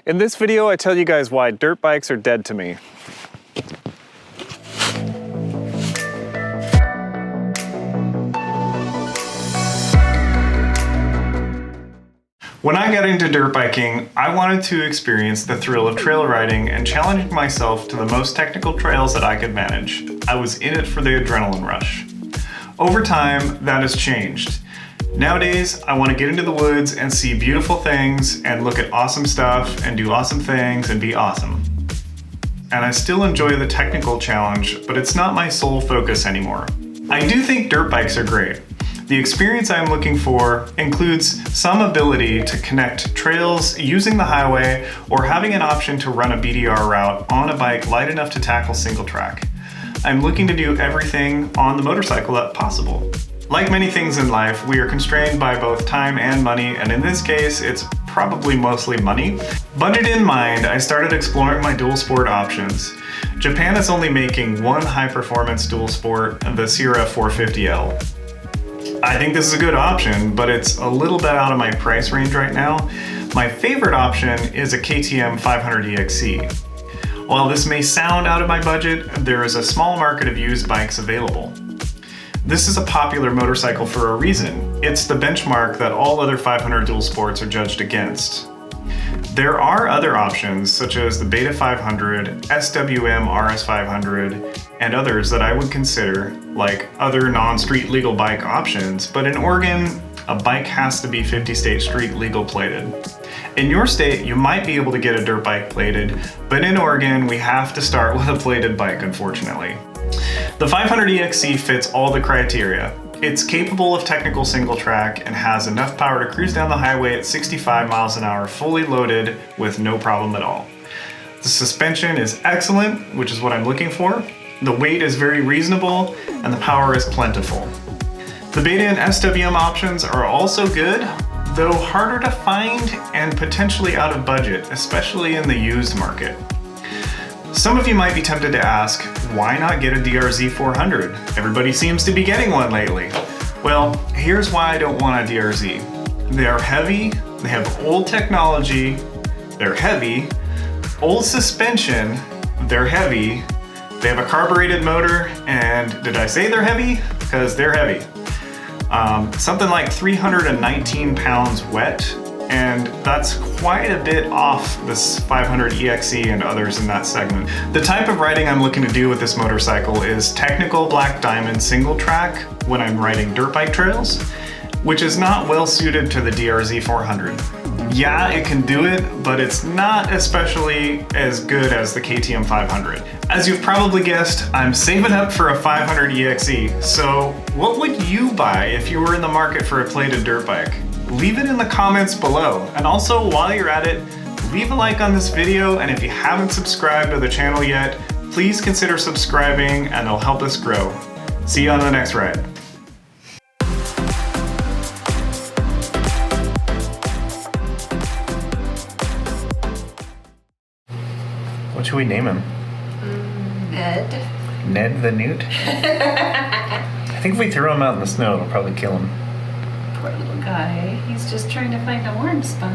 In this video, I tell you guys why dirt bikes are dead to me. When I got into dirt biking, I wanted to experience the thrill of trail riding and challenge myself to the most technical trails that I could manage. I was in it for the adrenaline rush. Over time, that has changed. Nowadays, I want to get into the woods and see beautiful things and look at awesome stuff and do awesome things and be awesome. And I still enjoy the technical challenge, but it's not my sole focus anymore. I do think dirt bikes are great. The experience I'm looking for includes some ability to connect trails using the highway or having an option to run a BDR route on a bike light enough to tackle single track. I'm looking to do everything on the motorcycle that's possible. Like many things in life, we are constrained by both time and money, and in this case, it's probably mostly money. Budget in mind, I started exploring my dual sport options. Japan is only making one high-performance dual sport, the Sierra 450L. I think this is a good option, but it's a little bit out of my price range right now. My favorite option is a KTM 500 EXC. While this may sound out of my budget, there is a small market of used bikes available. This is a popular motorcycle for a reason. It's the benchmark that all other 500 dual sports are judged against. There are other options such as the Beta 500, SWM RS 500, and others that I would consider, like other non-street legal bike options, but in Oregon, a bike has to be 50-state street legal plated. In your state, you might be able to get a dirt bike plated, but in Oregon, we have to start with a plated bike, unfortunately. The 500 EXC fits all the criteria. It's capable of technical single track and has enough power to cruise down the highway at 65 miles an hour fully loaded with no problem at all. The suspension is excellent, which is what I'm looking for. The weight is very reasonable and the power is plentiful. The Beta and SWM options are also good, though harder to find and potentially out of budget, especially in the used market. Some of you might be tempted to ask, why not get a DRZ 400? Everybody seems to be getting one lately. Well, here's why I don't want a DRZ. They are heavy, they have old technology, they're heavy, old suspension, they're heavy, they have a carbureted motor, and did I say they're heavy? Because they're heavy. Something like 319 pounds wet, and that's quite a bit off this 500 EXC and others in that segment. The type of riding I'm looking to do with this motorcycle is technical black diamond single track when I'm riding dirt bike trails, which is not well suited to the DRZ 400. Yeah, it can do it, but it's not especially as good as the KTM 500. As you've probably guessed, I'm saving up for a 500 EXE, so what would you buy if you were in the market for a plated dirt bike? Leave it in the comments below, and also while you're at it, leave a like on this video, and if you haven't subscribed to the channel yet, please consider subscribing and it'll help us grow. See you on the next ride. What should we name him? Ned. Ned the Newt? I think if we throw him out in the snow, it'll probably kill him. Poor little guy. He's just trying to find a warm spot.